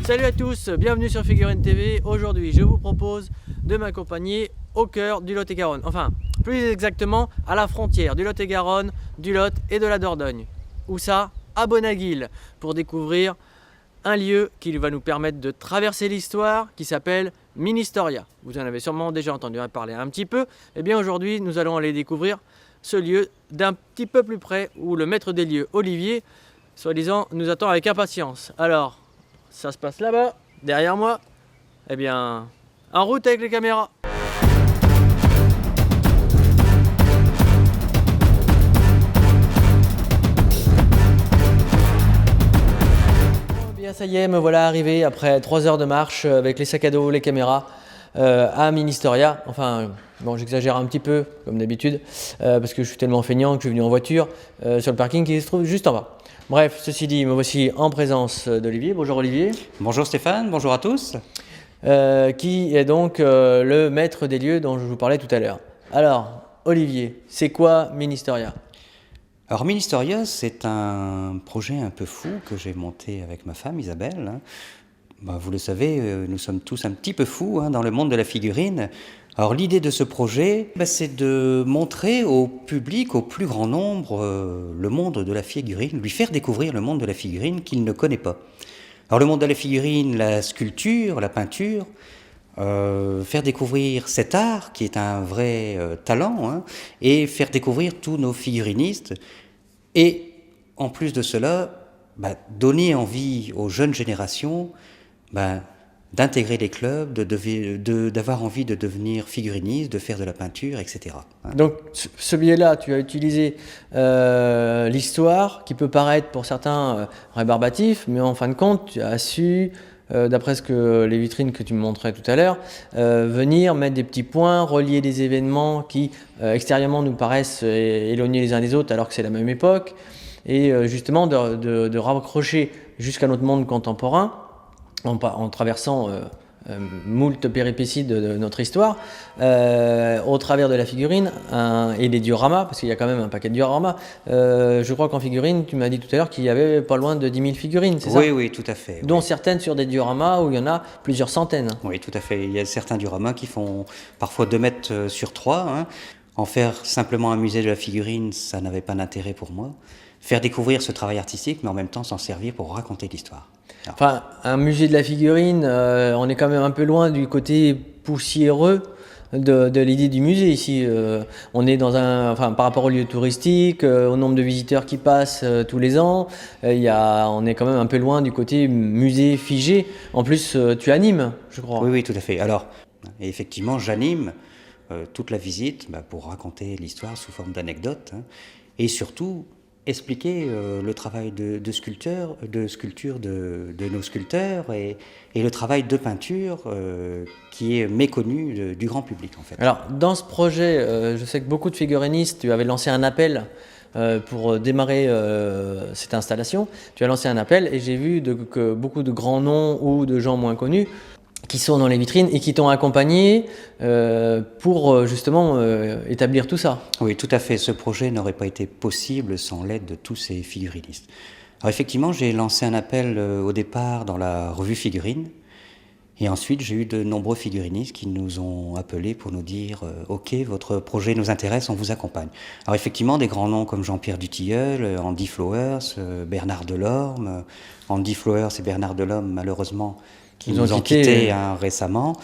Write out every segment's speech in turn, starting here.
Salut à tous, bienvenue sur Figurine TV. Aujourd'hui, je vous propose de m'accompagner au cœur du Lot-et-Garonne. Enfin, plus exactement à la frontière du Lot-et-Garonne, du Lot et de la Dordogne. Où ça? À Bonaguil, pour découvrir un lieu qui va nous permettre de traverser l'histoire, qui s'appelle Ministoria. Vous en avez sûrement déjà entendu parler un petit peu. Et bien aujourd'hui, nous allons aller découvrir ce lieu d'un petit peu plus près, où le maître des lieux, Olivier, soi-disant, nous attend avec impatience. Alors, ça se passe là-bas, derrière moi. Eh bien, en route avec les caméras. Eh bien, ça y est, me voilà arrivé après 3 heures de marche avec les sacs à dos, les caméras à Ministoria. Enfin, bon, j'exagère un petit peu, comme d'habitude, parce que je suis tellement feignant que je suis venu en voiture sur le parking qui se trouve juste en bas. Bref, ceci dit, me voici en présence d'Olivier. Bonjour Olivier. Bonjour Stéphane, bonjour à tous. Qui est donc le maître des lieux dont je vous parlais tout à l'heure. Alors, Olivier, c'est quoi Ministoria? Alors Ministoria, c'est un projet un peu fou que j'ai monté avec ma femme Isabelle. Vous le savez, nous sommes tous un petit peu fous dans le monde de la figurine. Alors l'idée de ce projet, c'est de montrer au public, au plus grand nombre, le monde de la figurine, lui faire découvrir le monde de la figurine qu'il ne connaît pas. Alors le monde de la figurine, la sculpture, la peinture, faire découvrir cet art qui est un vrai talent, et faire découvrir tous nos figurinistes. Et en plus de cela, donner envie aux jeunes générations d'intégrer les clubs, d'avoir envie de devenir figuriniste, de faire de la peinture, etc. Donc ce biais-là, tu as utilisé l'histoire qui peut paraître pour certains rébarbatif, mais en fin de compte, tu as su, d'après les vitrines que tu me montrais tout à l'heure, venir mettre des petits points, relier des événements qui extérieurement nous paraissent éloignés les uns des autres alors que c'est la même époque, et justement de raccrocher jusqu'à notre monde contemporain en traversant moult péripéties de notre histoire, au travers de la figurine et des dioramas, parce qu'il y a quand même un paquet de dioramas. Je crois qu'en figurine, tu m'as dit tout à l'heure qu'il y avait pas loin de 10 000 figurines, c'est ça? Oui, oui, tout à fait. Dont oui. certaines sur des dioramas où il y en a plusieurs centaines. Oui, tout à fait. Il y a certains dioramas qui font parfois 2 mètres sur 3. En faire simplement un musée de la figurine, ça n'avait pas d'intérêt pour moi. Faire découvrir ce travail artistique, mais en même temps s'en servir pour raconter l'histoire. Enfin, un musée de la figurine, on est quand même un peu loin du côté poussiéreux de l'idée du musée ici. On est par rapport au lieu touristique, au nombre de visiteurs qui passent tous les ans, on est quand même un peu loin du côté musée figé. En plus, tu animes, je crois. Oui, oui, tout à fait. Alors, effectivement, j'anime toute la visite pour raconter l'histoire sous forme d'anecdotes, et surtout expliquer le travail de sculpture de nos sculpteurs et le travail de peinture qui est méconnu du grand public en fait. Alors dans ce projet, je sais que beaucoup de figurinistes, tu avais lancé un appel pour démarrer cette installation. Tu as lancé un appel et j'ai vu que beaucoup de grands noms ou de gens moins connus qui sont dans les vitrines et qui t'ont accompagné pour justement établir tout ça. Oui, tout à fait. Ce projet n'aurait pas été possible sans l'aide de tous ces figurinistes. Alors effectivement, j'ai lancé un appel au départ dans la revue Figurine. Et ensuite, j'ai eu de nombreux figurinistes qui nous ont appelés pour nous dire « Ok, votre projet nous intéresse, on vous accompagne ». Alors effectivement, des grands noms comme Jean-Pierre Dutilleul, Andy Flowers, Bernard Delorme. Andy Flowers et Bernard Delorme, malheureusement, qui nous ont quittés récemment.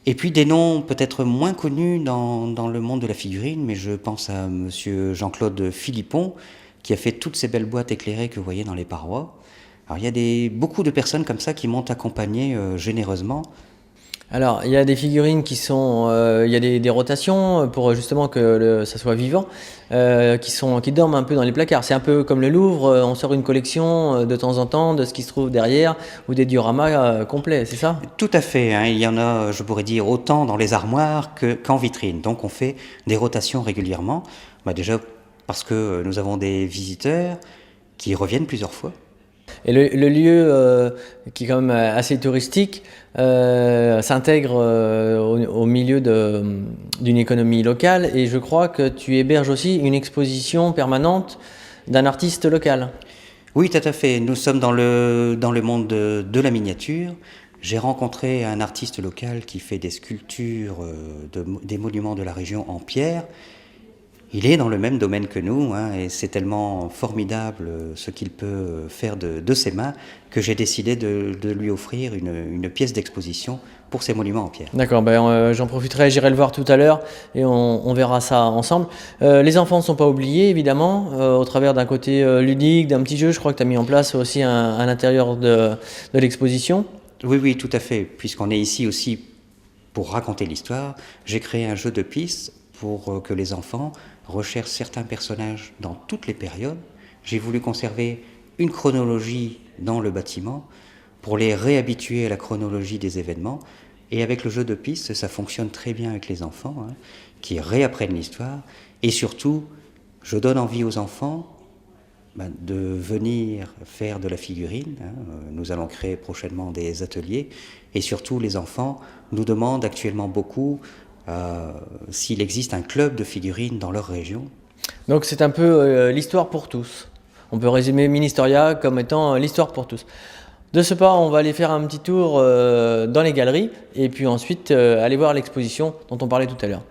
Et puis des noms peut-être moins connus dans le monde de la figurine, mais je pense à monsieur Jean-Claude Philippon, qui a fait toutes ces belles boîtes éclairées que vous voyez dans les parois. Alors il y a beaucoup de personnes comme ça qui m'ont accompagné généreusement. Alors, il y a des figurines il y a des rotations pour justement que ça soit vivant, qui dorment un peu dans les placards. C'est un peu comme le Louvre, on sort une collection de temps en temps de ce qui se trouve derrière, ou des dioramas complets, c'est ça? Tout à fait, il y en a, je pourrais dire, autant dans les armoires qu'en vitrine. Donc on fait des rotations régulièrement, déjà parce que nous avons des visiteurs qui reviennent plusieurs fois. Et le lieu, qui est quand même assez touristique, s'intègre au milieu d'une économie locale, et je crois que tu héberges aussi une exposition permanente d'un artiste local. Oui, tout à fait. Nous sommes dans le monde de la miniature. J'ai rencontré un artiste local qui fait des sculptures des monuments de la région en pierre. Il est dans le même domaine que nous, hein, et c'est tellement formidable ce qu'il peut faire de ses mains que j'ai décidé de lui offrir une pièce d'exposition pour ses monuments en pierre. D'accord, j'en profiterai, j'irai le voir tout à l'heure et on verra ça ensemble. Les enfants ne sont pas oubliés, évidemment, au travers d'un côté ludique, d'un petit jeu. Je crois que tu as mis en place aussi à l'intérieur de l'exposition. Oui, oui, tout à fait. Puisqu'on est ici aussi pour raconter l'histoire, j'ai créé un jeu de pistes pour que les enfants recherchent certains personnages dans toutes les périodes. J'ai voulu conserver une chronologie dans le bâtiment pour les réhabituer à la chronologie des événements. Et avec le jeu de pistes, ça fonctionne très bien avec les enfants, hein, qui réapprennent l'histoire. Et surtout, je donne envie aux enfants de venir faire de la figurine. Hein. Nous allons créer prochainement des ateliers. Et surtout, les enfants nous demandent actuellement beaucoup s'il existe un club de figurines dans leur région. Donc c'est un peu l'histoire pour tous. On peut résumer Ministoria comme étant l'histoire pour tous. De ce pas, on va aller faire un petit tour dans les galeries et puis ensuite aller voir l'exposition dont on parlait tout à l'heure.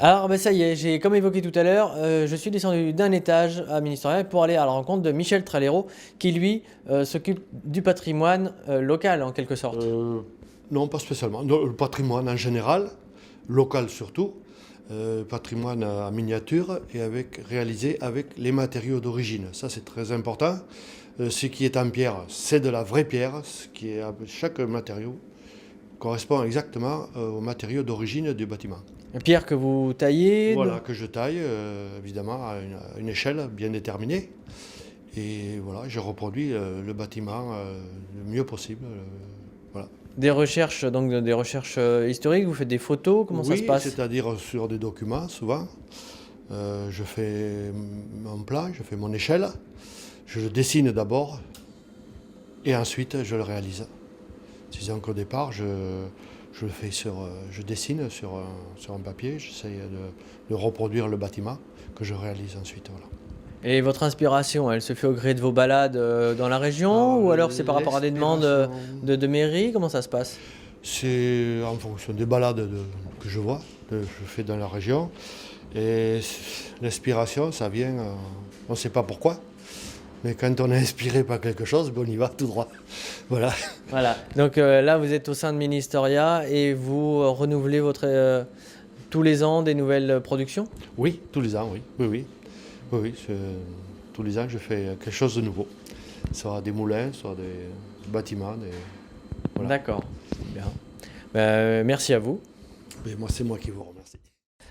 Alors ça y est, comme évoqué tout à l'heure, je suis descendu d'un étage à Ministériel pour aller à la rencontre de Michel Tralero qui lui s'occupe du patrimoine local en quelque sorte. Non, pas spécialement. Non, le patrimoine en général, local surtout, patrimoine en miniature et réalisé avec les matériaux d'origine. Ça c'est très important. Ce qui est en pierre, c'est de la vraie pierre. Ce qui est, chaque matériau correspond exactement aux matériaux d'origine du bâtiment. Pierre que vous taillez. Voilà, que je taille, évidemment, à une échelle bien déterminée. Et voilà, je reproduis le bâtiment le mieux possible. Voilà. Des recherches, historiques, vous faites des photos, comment ça se passe? Oui, c'est-à-dire sur des documents, souvent. Je fais mon plan, je fais mon échelle, je le dessine d'abord, et ensuite je le réalise. Disons qu'au départ, je dessine sur un papier, j'essaye de reproduire le bâtiment que je réalise ensuite. Voilà. Et votre inspiration, elle se fait au gré de vos balades dans la région ou alors c'est par rapport à des demandes de mairie? Comment ça se passe? C'est en fonction des balades que je vois, que je fais dans la région. Et l'inspiration, ça vient, on ne sait pas pourquoi, mais quand on est inspiré par quelque chose, on y va tout droit. Voilà. Voilà. Donc là, vous êtes au sein de Ministeria et vous renouvelez tous les ans des nouvelles productions? Oui, tous les ans, oui. Tous les ans, je fais quelque chose de nouveau. Soit des moulins, soit des bâtiments. Voilà. D'accord. Bien. Merci à vous. Mais moi, c'est moi qui vous remercie.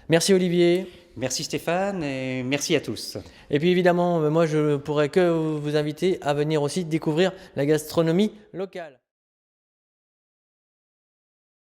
Merci Olivier. Merci Stéphane et merci à tous. Et puis évidemment, moi je pourrais que vous inviter à venir aussi découvrir la gastronomie locale.